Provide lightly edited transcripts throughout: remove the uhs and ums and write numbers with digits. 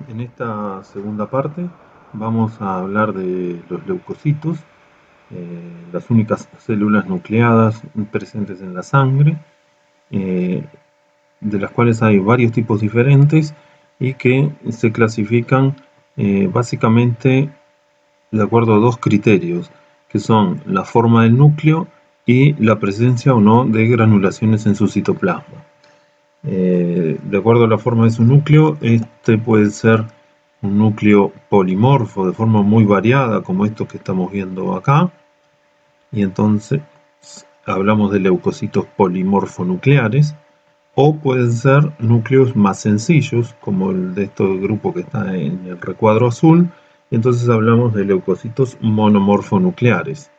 En esta segunda parte vamos a hablar de los leucocitos, las únicas células nucleadas presentes en la sangre, eh, de las cuales hay varios tipos diferentes y que se clasifican básicamente de acuerdo a dos criterios, que son la forma del núcleo y la presencia o no de granulaciones en su citoplasma. De acuerdo a la forma de su núcleo, este puede ser un núcleo polimorfo de forma muy variada, como estos que estamos viendo acá, y entonces hablamos de leucocitos polimorfonucleares, o pueden ser núcleos más sencillos, como el de este grupo que está en el recuadro azul, y entonces hablamos de leucocitos monomorfonucleares.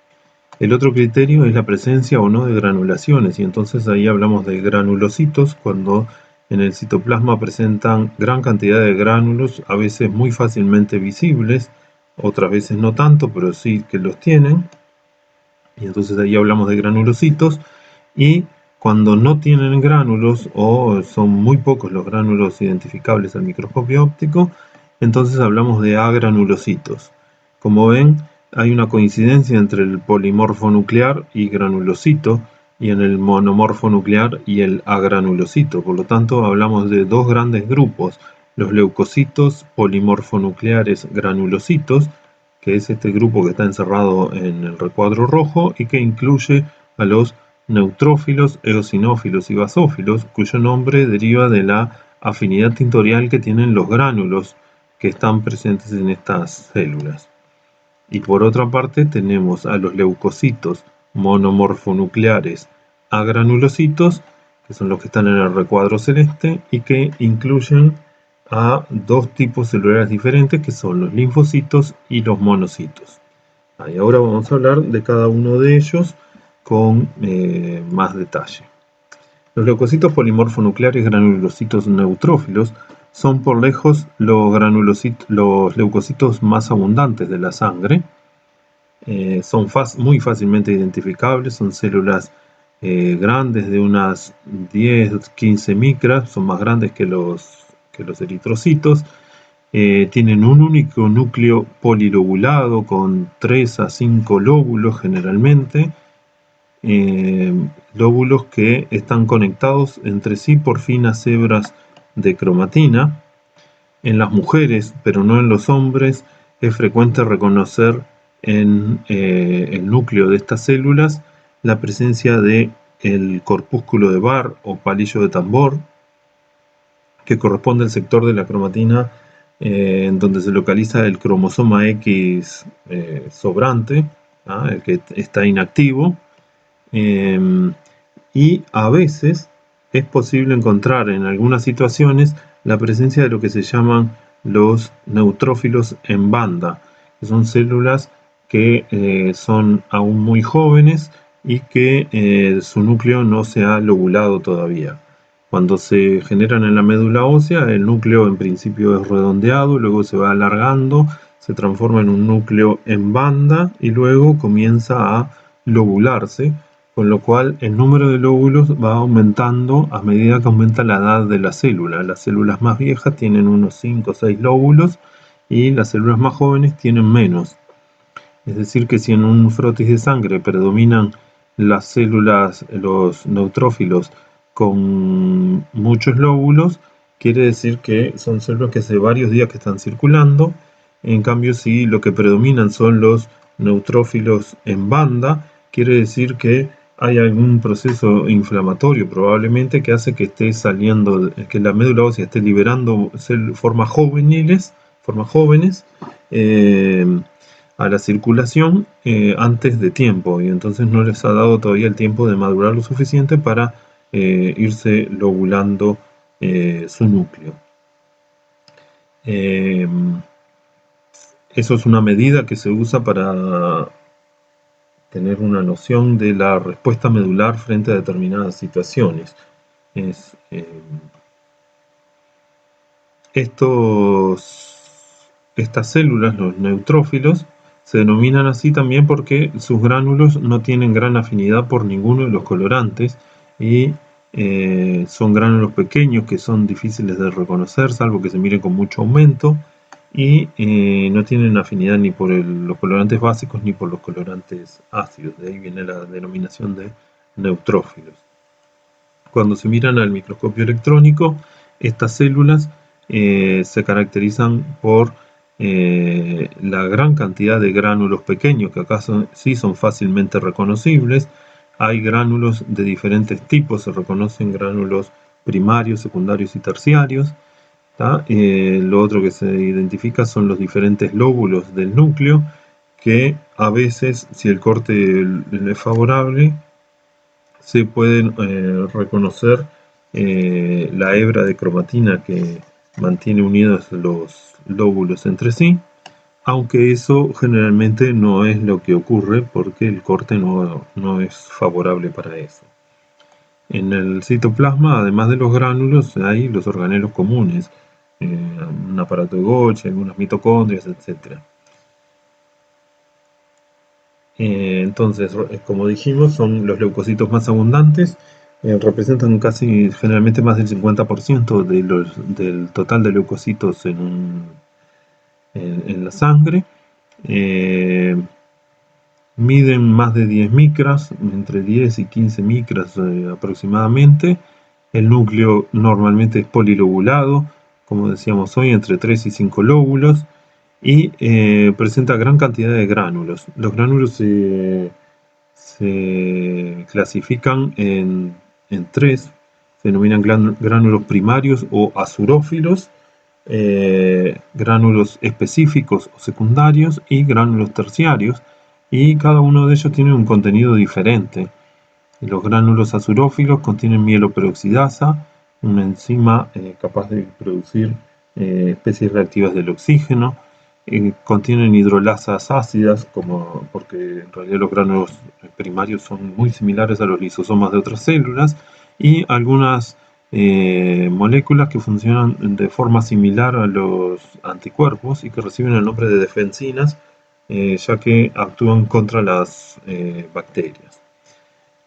El otro criterio es la presencia o no de granulaciones, y entonces ahí hablamos de granulocitos cuando en el citoplasma presentan gran cantidad de gránulos, a veces muy fácilmente visibles, otras veces no tanto, pero sí que los tienen, y entonces ahí hablamos de granulocitos. Y cuando no tienen gránulos o son muy pocos los gránulos identificables al microscopio óptico, entonces hablamos de agranulocitos. Como ven, hay una coincidencia entre el polimorfo nuclear y granulocito, y en el monomorfo nuclear y el agranulocito. Por lo tanto, hablamos de dos grandes grupos: los leucocitos polimorfonucleares granulocitos, que es este grupo que está encerrado en el recuadro rojo y que incluye a los neutrófilos, eosinófilos y basófilos, cuyo nombre deriva de la afinidad tintorial que tienen los gránulos que están presentes en estas células. Y por otra parte tenemos a los leucocitos monomorfonucleares agranulocitos, que son los que están en el recuadro celeste y que incluyen a dos tipos celulares diferentes, que son los linfocitos y los monocitos. Y ahora vamos a hablar de cada uno de ellos con más detalle. Los leucocitos polimorfonucleares granulocitos neutrófilos son por lejos los leucocitos más abundantes de la sangre. Son muy fácilmente identificables, son células grandes de unas 10-15 micras, son más grandes que los eritrocitos. Tienen un único núcleo polilobulado con 3 a 5 lóbulos generalmente, lóbulos que están conectados entre sí por finas hebras de cromatina. En las mujeres, pero no en los hombres, es frecuente reconocer en el núcleo de estas células la presencia de el corpúsculo de Barr o palillo de tambor, que corresponde al sector de la cromatina en donde se localiza el cromosoma X sobrante, el que está inactivo. Y a veces es posible encontrar en algunas situaciones la presencia de lo que se llaman los neutrófilos en banda, que son células que son aún muy jóvenes y que su núcleo no se ha lobulado todavía. Cuando se generan en la médula ósea, el núcleo en principio es redondeado, luego se va alargando, se transforma en un núcleo en banda y luego comienza a lobularse, con lo cual el número de lóbulos va aumentando a medida que aumenta la edad de la célula. Las células más viejas tienen unos 5 o 6 lóbulos y las células más jóvenes tienen menos. Es decir, que si en un frotis de sangre predominan las células, los neutrófilos con muchos lóbulos, quiere decir que son células que hace varios días que están circulando. En cambio, si lo que predominan son los neutrófilos en banda, quiere decir que hay algún proceso inflamatorio probablemente que hace que esté saliendo, que la médula ósea esté liberando formas jóvenes a la circulación antes de tiempo, y entonces no les ha dado todavía el tiempo de madurar lo suficiente para irse lobulando su núcleo. Eso es una medida que se usa para tener una noción de la respuesta medular frente a determinadas situaciones. Estas células, los neutrófilos, se denominan así también porque sus gránulos no tienen gran afinidad por ninguno de los colorantes y Son gránulos pequeños que son difíciles de reconocer, salvo que se miren con mucho aumento, y no tienen afinidad ni por los colorantes básicos ni por los colorantes ácidos. De ahí viene la denominación de neutrófilos. Cuando se miran al microscopio electrónico, estas células se caracterizan por la gran cantidad de gránulos pequeños, que acá sí son fácilmente reconocibles. Hay gránulos de diferentes tipos, se reconocen gránulos primarios, secundarios y terciarios. Lo otro que se identifica son los diferentes lóbulos del núcleo, que a veces, si el corte es favorable, se pueden reconocer la hebra de cromatina que mantiene unidos los lóbulos entre sí, aunque eso generalmente no es lo que ocurre porque el corte no es favorable para eso. En el citoplasma, además de los gránulos, hay los organelos comunes, un aparato de Golgi, algunas mitocondrias, etc. Entonces, como dijimos, son los leucocitos más abundantes, representan generalmente más del 50% del total de leucocitos en la sangre. Miden más de 10 micras, entre 10 y 15 micras aproximadamente. El núcleo normalmente es polilobulado, como decíamos hoy, entre 3 y 5 lóbulos, y presenta gran cantidad de gránulos. Los gránulos se clasifican en tres, se denominan gránulos primarios o azurófilos, gránulos específicos o secundarios y gránulos terciarios, y cada uno de ellos tiene un contenido diferente. Los gránulos azurófilos contienen mieloperoxidasa, una enzima capaz de producir especies reactivas del oxígeno. Contienen hidrolasas ácidas, porque en realidad los gránulos primarios son muy similares a los lisosomas de otras células, y algunas moléculas que funcionan de forma similar a los anticuerpos y que reciben el nombre de defensinas, ya que actúan contra las bacterias.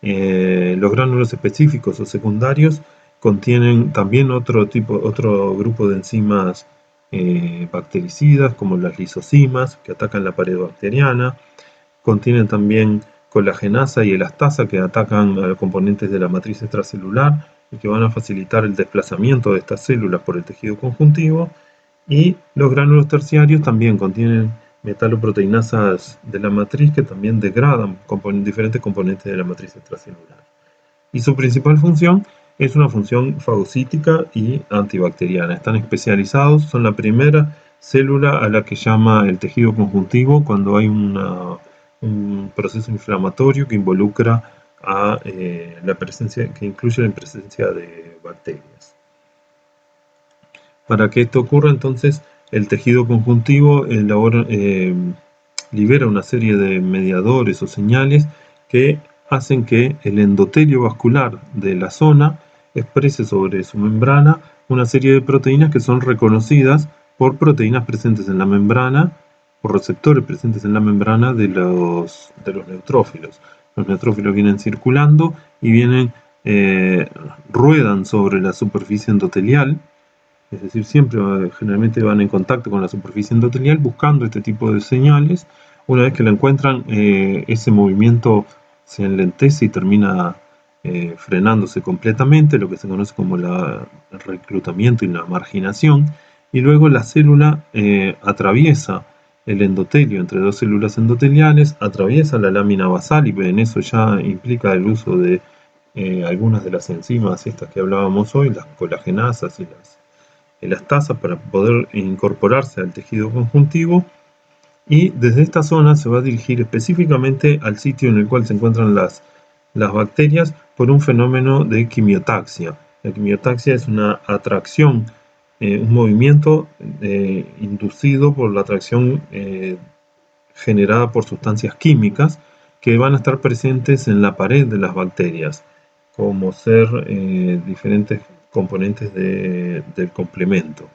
Los gránulos específicos o secundarios contienen también otro grupo de enzimas bactericidas, como las lisocimas, que atacan la pared bacteriana. Contienen también colagenasa y elastasa, que atacan a los componentes de la matriz extracelular y que van a facilitar el desplazamiento de estas células por el tejido conjuntivo. Y los gránulos terciarios también contienen metaloproteinasas de la matriz que también degradan diferentes componentes de la matriz extracelular. Y su principal función es una función fagocítica y antibacteriana. Están especializados, son la primera célula a la que llama el tejido conjuntivo cuando hay un proceso inflamatorio que involucra a que incluye la presencia de bacterias. Para que esto ocurra, entonces, el tejido conjuntivo libera una serie de mediadores o señales que hacen que el endotelio vascular de la zona exprese sobre su membrana una serie de proteínas que son reconocidas por proteínas presentes en la membrana, por receptores presentes en la membrana de los neutrófilos. Los neutrófilos vienen circulando y ruedan sobre la superficie endotelial, es decir, generalmente van en contacto con la superficie endotelial buscando este tipo de señales. Una vez que la encuentran, ese movimiento se enlentece y termina frenándose completamente, lo que se conoce como el reclutamiento y la marginación, y luego la célula atraviesa el endotelio entre dos células endoteliales, atraviesa la lámina basal, y en eso ya implica el uso de algunas de las enzimas estas que hablábamos hoy, las colagenasas y las elastasa, para poder incorporarse al tejido conjuntivo, y desde esta zona se va a dirigir específicamente al sitio en el cual se encuentran las bacterias por un fenómeno de quimiotaxia. La quimiotaxia es una atracción, un movimiento inducido por la atracción generada por sustancias químicas que van a estar presentes en la pared de las bacterias, como ser diferentes componentes del complemento.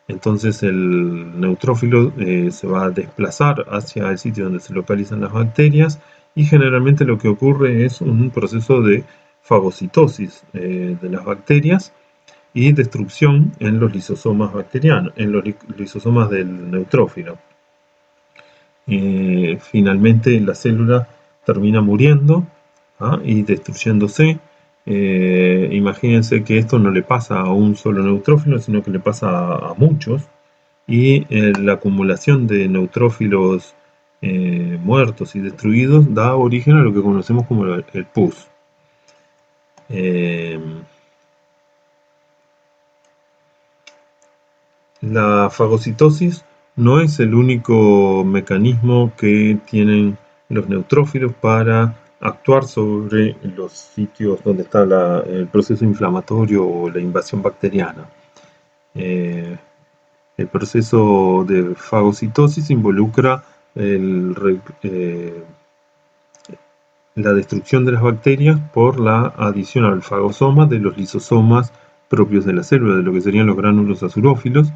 Entonces el neutrófilo se va a desplazar hacia el sitio donde se localizan las bacterias, y generalmente lo que ocurre es un proceso de fagocitosis de las bacterias y destrucción en los lisosomas bacterianos, en los lisosomas del neutrófilo. Finalmente la célula termina muriendo y destruyéndose. Imagínense que esto no le pasa a un solo neutrófilo, sino que le pasa a muchos, y la acumulación de neutrófilos muertos y destruidos da origen a lo que conocemos como el pus. La fagocitosis no es el único mecanismo que tienen los neutrófilos para actuar sobre los sitios donde está el proceso inflamatorio o la invasión bacteriana. El proceso de fagocitosis involucra la destrucción de las bacterias por la adición al fagosoma de los lisosomas propios de la célula, de lo que serían los gránulos azurófilos.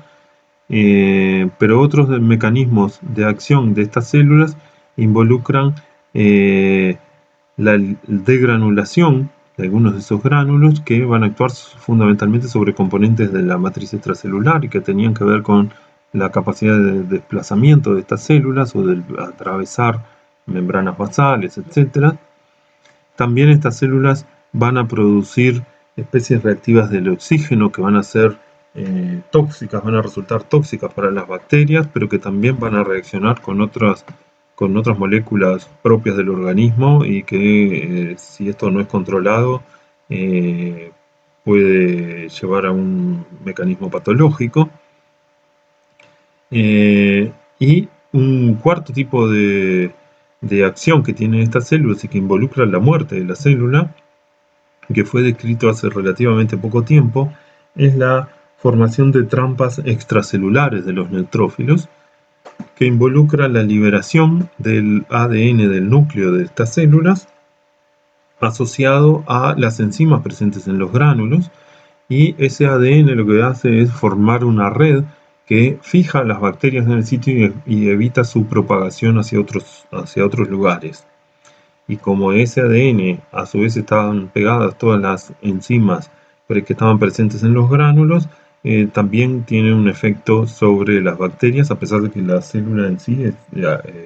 Pero otros mecanismos de acción de estas células involucran la degranulación de algunos de esos gránulos, que van a actuar fundamentalmente sobre componentes de la matriz extracelular y que tenían que ver con la capacidad de desplazamiento de estas células o de atravesar membranas basales, etc. También estas células van a producir especies reactivas del oxígeno que van a ser tóxicas, van a resultar tóxicas para las bacterias, pero que también van a reaccionar con otras moléculas propias del organismo, y que si esto no es controlado puede llevar a un mecanismo patológico. Y un cuarto tipo de acción que tienen estas células y que involucra la muerte de la célula, que fue descrito hace relativamente poco tiempo, es la formación de trampas extracelulares de los neutrófilos, que involucra la liberación del ADN del núcleo de estas células asociado a las enzimas presentes en los gránulos, y ese ADN lo que hace es formar una red que fija las bacterias en el sitio y evita su propagación hacia otros lugares. Y como ese ADN a su vez estaban pegadas todas las enzimas que estaban presentes en los gránulos, también tiene un efecto sobre las bacterias, a pesar de que la célula en sí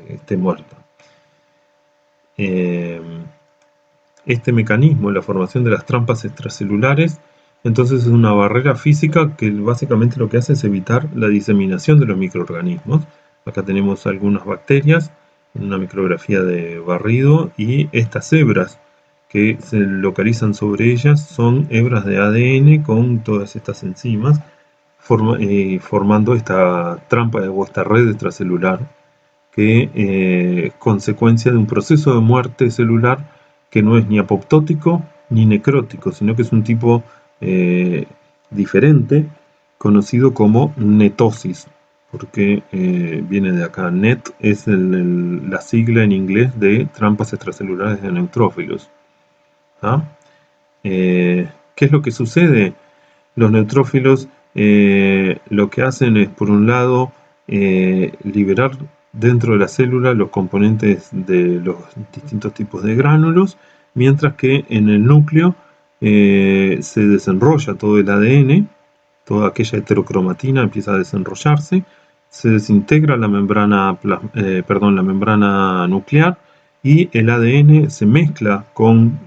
esté muerta. Este mecanismo, la formación de las trampas extracelulares, entonces es una barrera física que básicamente lo que hace es evitar la diseminación de los microorganismos. Acá tenemos algunas bacterias en una micrografía de barrido, y estas hebras que se localizan sobre ellas son hebras de ADN con todas estas enzimas, formando esta trampa o esta red extracelular, que es consecuencia de un proceso de muerte celular que no es ni apoptótico ni necrótico, sino que es un tipo diferente, conocido como netosis, porque viene de acá. NET es la sigla en inglés de trampas extracelulares de neutrófilos. ¿Qué es lo que sucede? Los neutrófilos lo que hacen es, por un lado, liberar dentro de la célula los componentes de los distintos tipos de gránulos, mientras que en el núcleo se desenrolla todo el ADN, toda aquella heterocromatina empieza a desenrollarse, se desintegra la membrana nuclear, y el ADN se mezcla con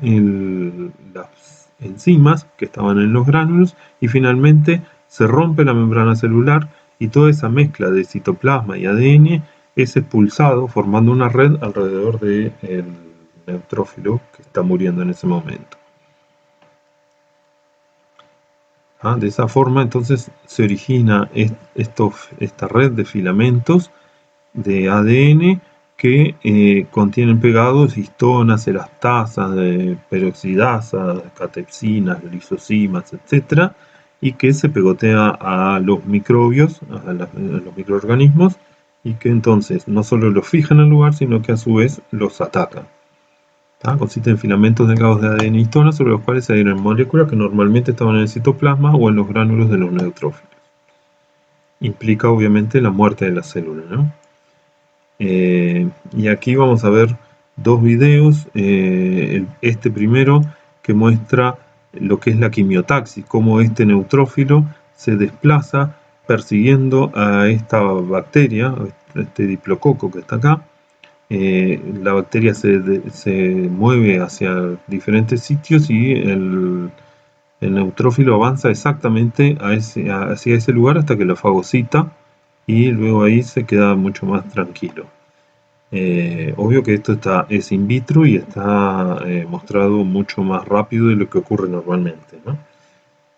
las enzimas que estaban en los gránulos, y finalmente se rompe la membrana celular, y toda esa mezcla de citoplasma y ADN es expulsado, formando una red alrededor del neutrófilo que está muriendo en ese momento. De esa forma entonces se origina esta red de filamentos de ADN que contienen pegados histonas, elastasas, peroxidasas, catepsinas, lisosimas, etc., y que se pegotea a los microbios, a los microorganismos, y que entonces no solo los fijan en el lugar, sino que a su vez los atacan. Consiste en filamentos delgados de ADN y histonas sobre los cuales se adhieren moléculas que normalmente estaban en el citoplasma o en los gránulos de los neutrófilos. Implica obviamente la muerte de la célula, ¿no? Y aquí vamos a ver dos videos. Este primero que muestra lo que es la quimiotaxis, cómo este neutrófilo se desplaza persiguiendo a esta bacteria, este diplococo que está acá. La bacteria se mueve hacia diferentes sitios y el neutrófilo avanza exactamente hacia ese lugar hasta que lo fagocita y luego ahí se queda mucho más tranquilo. Obvio que esto es in vitro y está mostrado mucho más rápido de lo que ocurre normalmente, ¿no?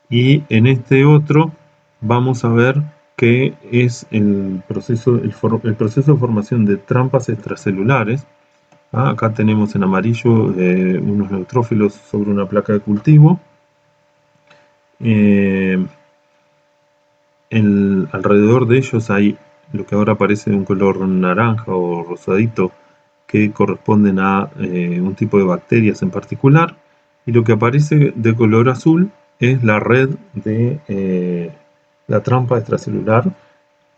Y en este otro vamos a ver que es el proceso de formación de trampas extracelulares. Acá tenemos en amarillo unos neutrófilos sobre una placa de cultivo. Alrededor de ellos hay lo que ahora parece de un color naranja o rosadito, que corresponden a un tipo de bacterias en particular, y lo que aparece de color azul es la red de la trampa extracelular,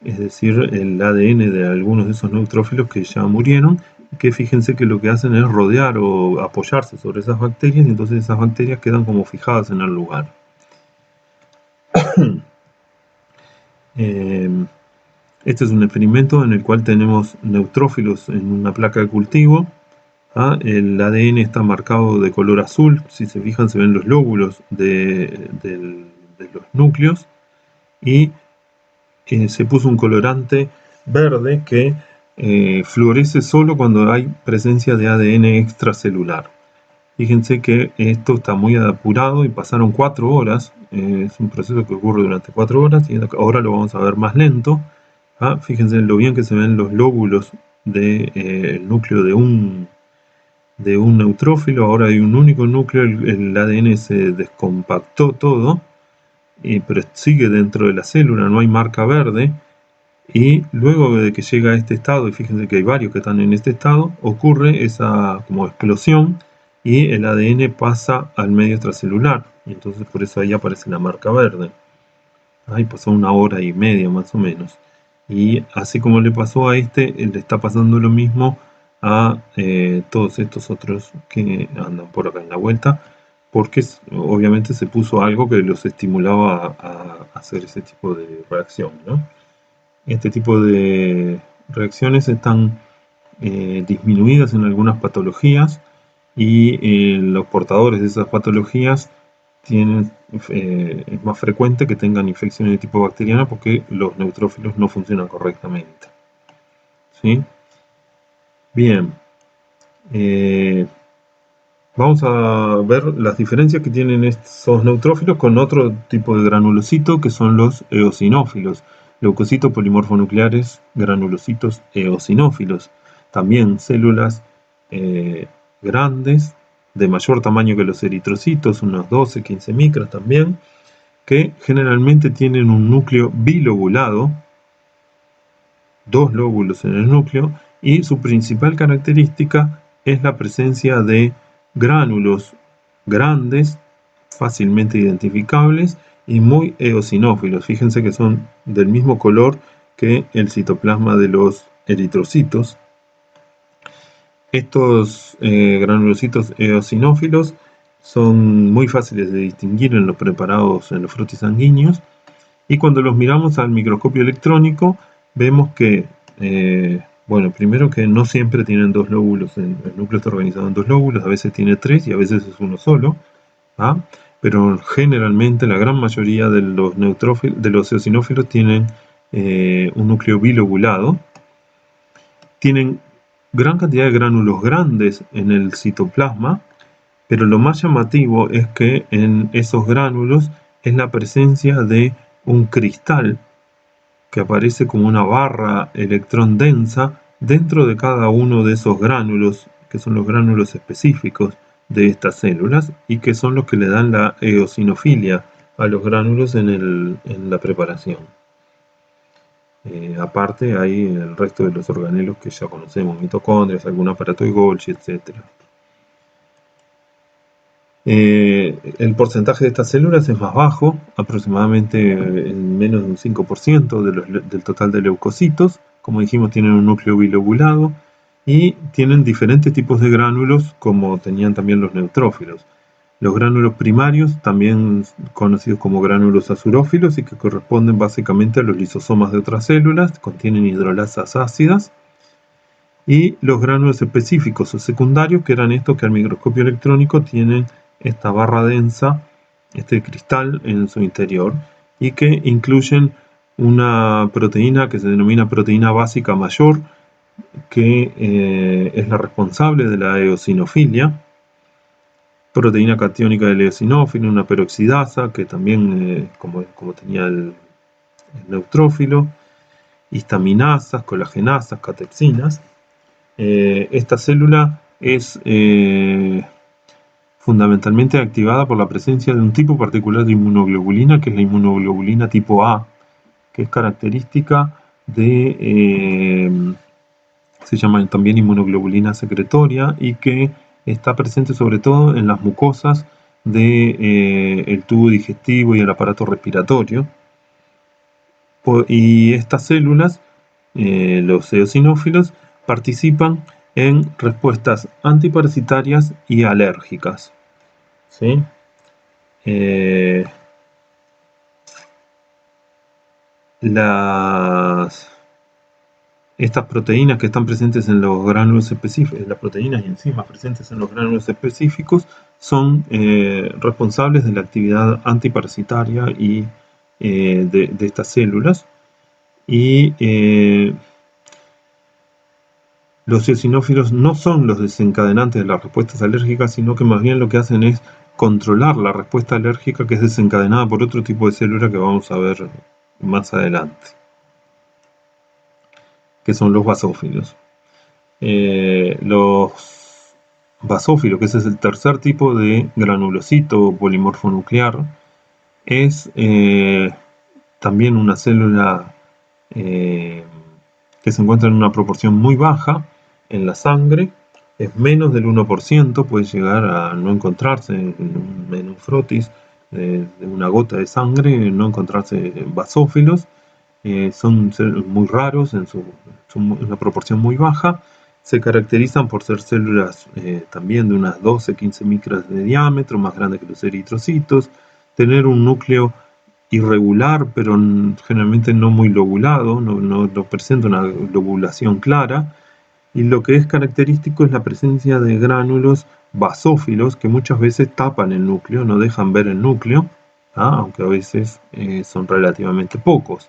es decir, el ADN de algunos de esos neutrófilos que ya murieron, que fíjense que lo que hacen es rodear o apoyarse sobre esas bacterias, y entonces esas bacterias quedan como fijadas en el lugar. Este es un experimento en el cual tenemos neutrófilos en una placa de cultivo. El ADN está marcado de color azul, si se fijan se ven los lóbulos de los núcleos, y se puso un colorante verde que fluorece solo cuando hay presencia de ADN extracelular. Fíjense que esto está muy apurado y pasaron 4 horas, es un proceso que ocurre durante 4 horas y ahora lo vamos a ver más lento. Fíjense lo bien que se ven los lóbulos del núcleo de un neutrófilo. Ahora hay un único núcleo, el ADN se descompactó todo, pero sigue dentro de la célula, no hay marca verde. Y luego de que llega a este estado, y fíjense que hay varios que están en este estado, ocurre esa como explosión y el ADN pasa al medio extracelular. Y entonces por eso ahí aparece la marca verde. Ahí pasó 1 hora y media más o menos. Y así como le pasó a este, le está pasando lo mismo a todos estos otros que andan por acá en la vuelta, porque obviamente se puso algo que los estimulaba a hacer ese tipo de reacción, ¿no? Este tipo de reacciones están disminuidas en algunas patologías y los portadores de esas patologías es más frecuente que tengan infecciones de tipo bacteriana porque los neutrófilos no funcionan correctamente. ¿Sí? Bien. Vamos a ver las diferencias que tienen estos neutrófilos con otro tipo de granulocito que son los eosinófilos. Leucocitos polimorfonucleares, granulocitos eosinófilos. También células grandes, de mayor tamaño que los eritrocitos, unos 12-15 micras también, que generalmente tienen un núcleo bilobulado, 2 lóbulos en el núcleo, y su principal característica es la presencia de gránulos grandes, fácilmente identificables y muy eosinófilos. Fíjense que son del mismo color que el citoplasma de los eritrocitos. Estos granulocitos eosinófilos son muy fáciles de distinguir en los preparados, en los frotis sanguíneos, y cuando los miramos al microscopio electrónico vemos que, bueno, primero que no siempre tienen 2 lóbulos, el núcleo está organizado en 2 lóbulos, a veces tiene 3 y a veces es uno solo, pero generalmente la gran mayoría de los eosinófilos tienen un núcleo bilobulado, tienen gran cantidad de gránulos grandes en el citoplasma, pero lo más llamativo es que en esos gránulos es la presencia de un cristal que aparece como una barra electrón densa dentro de cada uno de esos gránulos, que son los gránulos específicos de estas células y que son los que le dan la eosinofilia a los gránulos en la preparación. Aparte hay el resto de los organelos que ya conocemos, mitocondrias, algún aparato de Golgi, etc. El porcentaje de estas células es más bajo, aproximadamente menos de un 5% del total de leucocitos. Como dijimos, tienen un núcleo bilobulado y tienen diferentes tipos de gránulos como tenían también los neutrófilos. Los gránulos primarios, también conocidos como gránulos azurófilos y que corresponden básicamente a los lisosomas de otras células, contienen hidrolasas ácidas. Y los gránulos específicos o secundarios, que eran estos que al microscopio electrónico tienen esta barra densa, este cristal en su interior, y que incluyen una proteína que se denomina proteína básica mayor, que es la responsable de la eosinofilia, proteína catiónica del eosinófilo, una peroxidasa, que también, como tenía el neutrófilo, histaminasas, colagenasas, catepsinas. Esta célula es fundamentalmente activada por la presencia de un tipo particular de inmunoglobulina, que es la inmunoglobulina tipo A, que es característica de, se llama también inmunoglobulina secretoria, y que está presente sobre todo en las mucosas del tubo digestivo y el aparato respiratorio. Y estas células, los eosinófilos, participan en respuestas antiparasitarias y alérgicas. ¿Sí? Estas proteínas que están presentes en los gránulos específicos, las proteínas y enzimas presentes en los gránulos específicos, son responsables de la actividad antiparasitaria y de estas células. Y los eosinófilos no son los desencadenantes de las respuestas alérgicas, sino que más bien lo que hacen es controlar la respuesta alérgica, que es desencadenada por otro tipo de célula que vamos a ver más adelante, que son los basófilos. Los basófilos, que ese es el tercer tipo de granulocito polimorfo nuclear, es también una célula que se encuentra en una proporción muy baja en la sangre, es menos del 1%, puede llegar a no encontrarse en un frotis de una gota de sangre, no encontrarse basófilos. Son muy raros en una proporción muy baja. Se caracterizan por ser células también de unas 12-15 micras de diámetro, más grandes que los eritrocitos, tener un núcleo irregular, pero generalmente no muy lobulado, no presenta una lobulación clara, y lo que es característico es la presencia de gránulos basófilos que muchas veces tapan el núcleo, no dejan ver el núcleo, aunque a veces son relativamente pocos.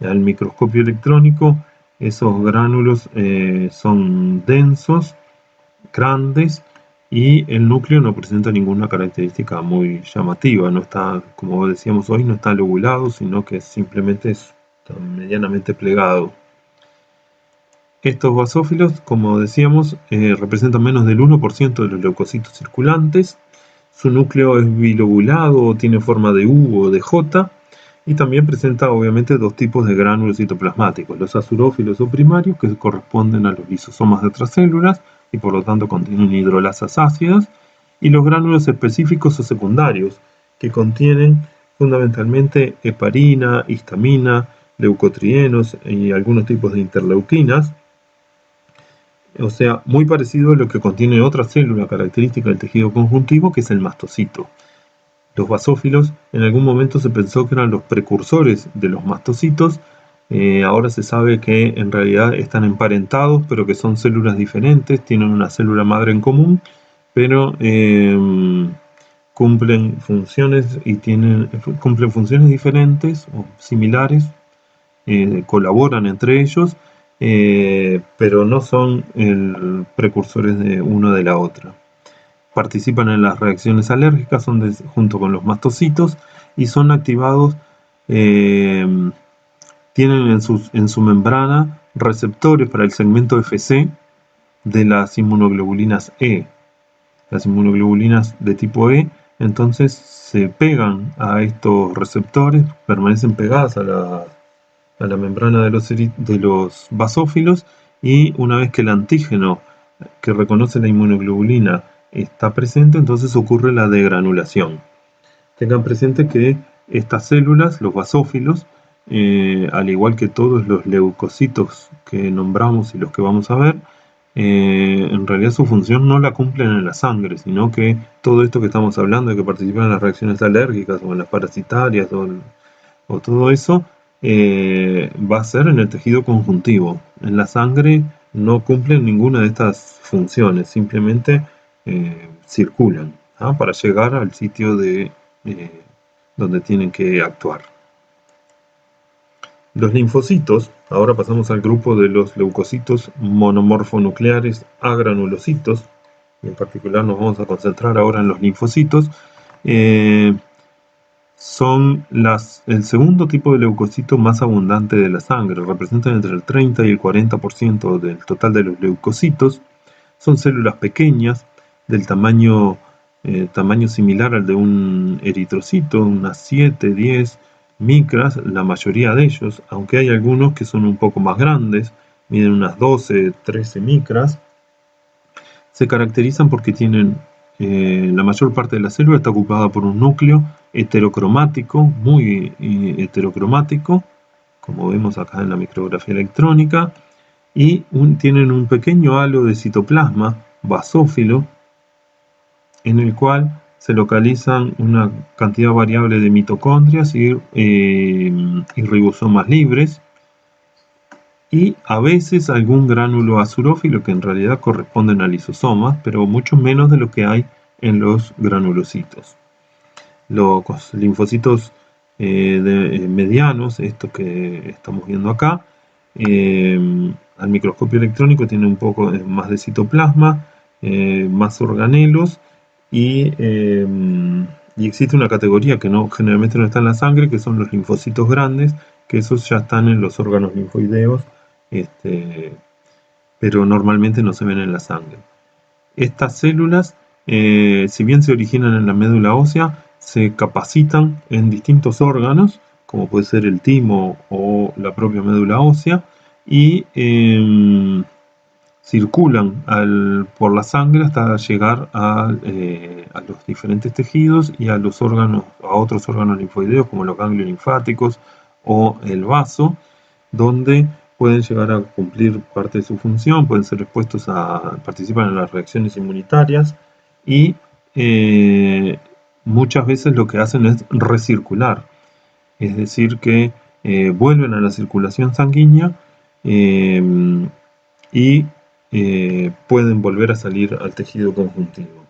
Al microscopio electrónico esos gránulos son densos, grandes, y el núcleo no presenta ninguna característica muy llamativa, no está, como decíamos hoy, no está lobulado, sino que simplemente está medianamente plegado. Estos basófilos, como decíamos, representan menos del 1% de los leucocitos circulantes. Su núcleo es bilobulado o tiene forma de U o de J, y también presenta obviamente dos tipos de gránulos citoplasmáticos, los azurófilos o primarios, que corresponden a los lisosomas de otras células y por lo tanto contienen hidrolasas ácidas, y los gránulos específicos o secundarios, que contienen fundamentalmente heparina, histamina, leucotrienos y algunos tipos de interleuquinas. O sea, muy parecido a lo que contiene otra célula característica del tejido conjuntivo, que es el mastocito. Los basófilos en algún momento se pensó que eran los precursores de los mastocitos. Ahora se sabe que en realidad están emparentados, pero que son células diferentes, tienen una célula madre en común, pero cumplen funciones diferentes o similares, colaboran entre ellos, pero no son precursores de una de la otra. Participan en las reacciones alérgicas junto con los mastocitos, y son activados, tienen en su membrana receptores para el segmento Fc de las inmunoglobulinas E. Las inmunoglobulinas de tipo E entonces se pegan a estos receptores, permanecen pegadas a la membrana de los basófilos, y una vez que el antígeno que reconoce la inmunoglobulina está presente, entonces ocurre la degranulación. Tengan presente que estas células, los basófilos, al igual que todos los leucocitos que nombramos y los que vamos a ver, en realidad su función no la cumplen en la sangre, sino que todo esto que estamos hablando de que participan en las reacciones alérgicas o en las parasitarias o todo eso, va a ser en el tejido conjuntivo. En la sangre no cumplen ninguna de estas funciones, simplemente circulan, ¿ah? Para llegar al sitio donde tienen que actuar. Los linfocitos, ahora pasamos al grupo de los leucocitos monomorfonucleares agranulocitos, y en particular nos vamos a concentrar ahora en los linfocitos. Son el segundo tipo de leucocito más abundante de la sangre, representan entre el 30 y el 40% del total de los leucocitos. Son células pequeñas, del tamaño similar al de un eritrocito, unas 7, 10 micras, la mayoría de ellos, aunque hay algunos que son un poco más grandes, miden unas 12, 13 micras. Se caracterizan porque tienen, la mayor parte de la célula está ocupada por un núcleo heterocromático, muy heterocromático, como vemos acá en la micrografía electrónica, y tienen un pequeño halo de citoplasma basófilo, en el cual se localizan una cantidad variable de mitocondrias y ribosomas libres, y a veces algún gránulo azurófilo que en realidad corresponden a lisosomas, pero mucho menos de lo que hay en los granulocitos. Los linfocitos medianos, estos que estamos viendo acá, al microscopio electrónico tienen un poco más de citoplasma, más organelos, y existe una categoría que generalmente no está en la sangre, que son los linfocitos grandes, que esos ya están en los órganos linfoideos, pero normalmente no se ven en la sangre. Estas células, si bien se originan en la médula ósea, se capacitan en distintos órganos, como puede ser el timo o la propia médula ósea, y circulan por la sangre hasta llegar a los diferentes tejidos y a otros órganos linfoideos como los ganglios linfáticos o el vaso, donde pueden llegar a cumplir parte de su función, pueden ser expuestos participar en las reacciones inmunitarias, y muchas veces lo que hacen es recircular, es decir que vuelven a la circulación sanguínea y pueden volver a salir al tejido conjuntivo.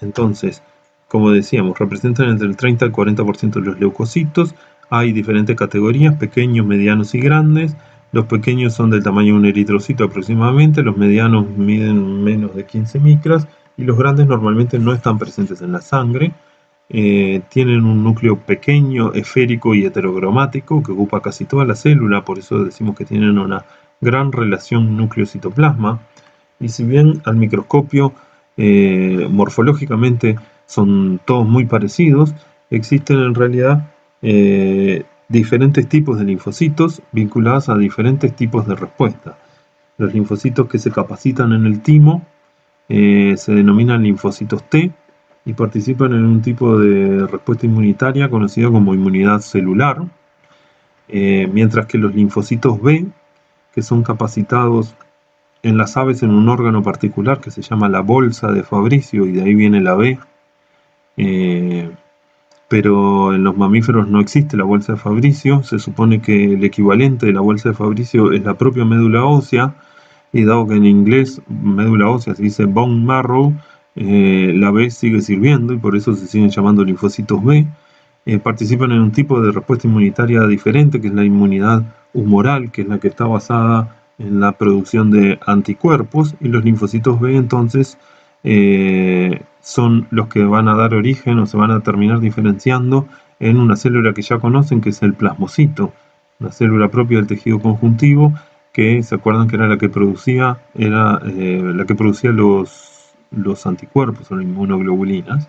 Entonces, como decíamos, representan entre el 30 y el 40% de los leucocitos. Hay diferentes categorías, pequeños, medianos y grandes. Los pequeños son del tamaño de un eritrocito aproximadamente, los medianos miden menos de 15 micras y los grandes normalmente no están presentes en la sangre. Tienen un núcleo pequeño, esférico y heterocromático que ocupa casi toda la célula, por eso decimos que tienen una gran relación núcleo-citoplasma. Y si bien al microscopio morfológicamente son todos muy parecidos, existen en realidad diferentes tipos de linfocitos vinculados a diferentes tipos de respuesta. Los linfocitos que se capacitan en el timo se denominan linfocitos T y participan en un tipo de respuesta inmunitaria conocida como inmunidad celular, mientras que los linfocitos B, que son capacitados en las aves en un órgano particular que se llama la bolsa de Fabricio, y de ahí viene la B, pero en los mamíferos no existe la bolsa de Fabricio. Se supone que el equivalente de la bolsa de Fabricio es la propia médula ósea, y dado que en inglés médula ósea se dice bone marrow, la B sigue sirviendo y por eso se siguen llamando linfocitos B. Participan en un tipo de respuesta inmunitaria diferente, que es la inmunidad humoral, que es la que está basada en la producción de anticuerpos, y los linfocitos B entonces son los que van a dar origen o se van a terminar diferenciando en una célula que ya conocen, que es el plasmocito, una célula propia del tejido conjuntivo, que se acuerdan que era la que producía los anticuerpos o las inmunoglobulinas.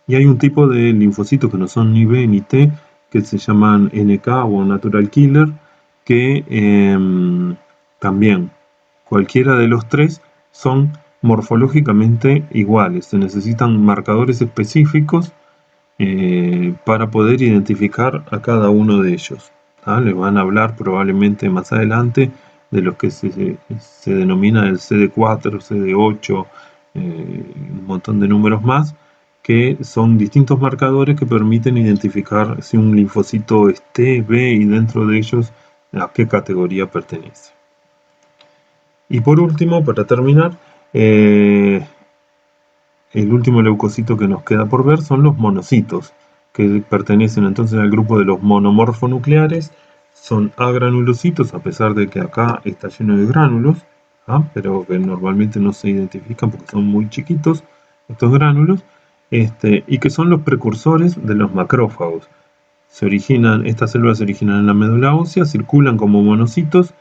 Y hay un tipo de linfocitos que no son ni B ni T, que se llaman NK o Natural Killer, que también cualquiera de los tres son morfológicamente iguales. Se necesitan marcadores específicos para poder identificar a cada uno de ellos, Les van a hablar probablemente más adelante de los que se denomina el CD4, CD8, un montón de números más, que son distintos marcadores que permiten identificar si un linfocito es T, B y dentro de ellos a qué categoría pertenece. Y por último, para terminar, el último leucocito que nos queda por ver son los monocitos, que pertenecen entonces al grupo de los monomorfonucleares. Son agranulocitos, a pesar de que acá está lleno de gránulos, pero que normalmente no se identifican porque son muy chiquitos estos gránulos, y que son los precursores de los macrófagos. Estas células se originan en la médula ósea, circulan como monocitos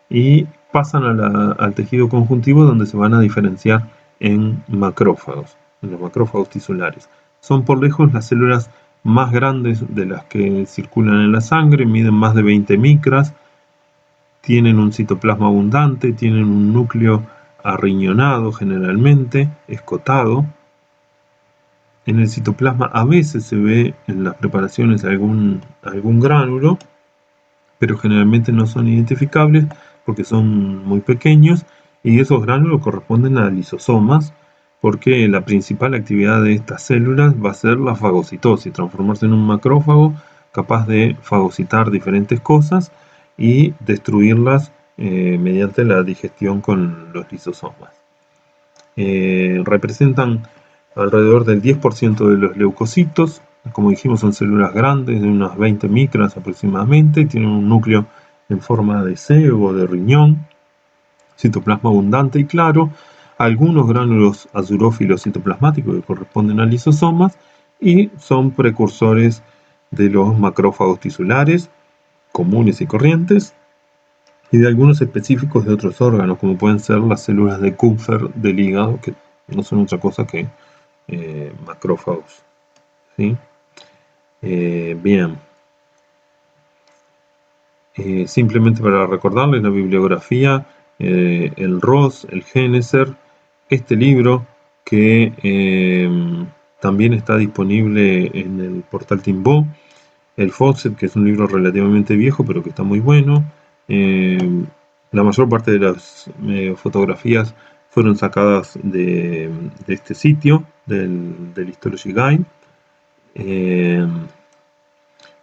y pasan al tejido conjuntivo, donde se van a diferenciar en macrófagos, en los macrófagos tisulares. Son por lejos las células más grandes de las que circulan en la sangre, miden más de 20 micras, tienen un citoplasma abundante, tienen un núcleo arriñonado generalmente, escotado. En el citoplasma a veces se ve en las preparaciones algún gránulo, pero generalmente no son identificables porque son muy pequeños, y esos gránulos corresponden a lisosomas, porque la principal actividad de estas células va a ser la fagocitosis, transformarse en un macrófago capaz de fagocitar diferentes cosas y destruirlas mediante la digestión con los lisosomas. Representan alrededor del 10% de los leucocitos. Como dijimos, son células grandes, de unas 20 micras aproximadamente, tienen un núcleo en forma de C o de riñón, citoplasma abundante y claro, algunos gránulos azurófilos citoplasmáticos que corresponden a lisosomas, y son precursores de los macrófagos tisulares comunes y corrientes, y de algunos específicos de otros órganos, como pueden ser las células de Kupffer del hígado, que no son otra cosa que macrófagos. ¿Sí? Bien. Simplemente para recordarles la bibliografía, el Ross, el Geneser, este libro que también está disponible en el portal Timbo, el Fawcett, que es un libro relativamente viejo pero que está muy bueno. La mayor parte de las fotografías fueron sacadas de este sitio, del Histology Guide.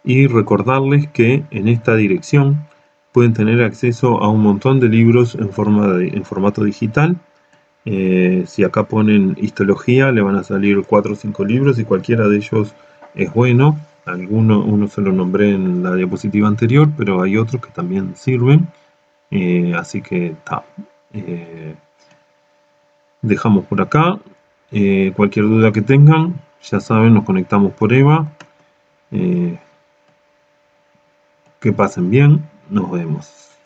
Y recordarles que en esta dirección pueden tener acceso a un montón de libros en formato digital. Si acá ponen histología, le van a salir 4 o 5 libros, y cualquiera de ellos es bueno. Uno se lo nombré en la diapositiva anterior, pero hay otros que también sirven. Así que dejamos por acá. Cualquier duda que tengan, ya saben, nos conectamos por EVA. Que pasen bien, nos vemos.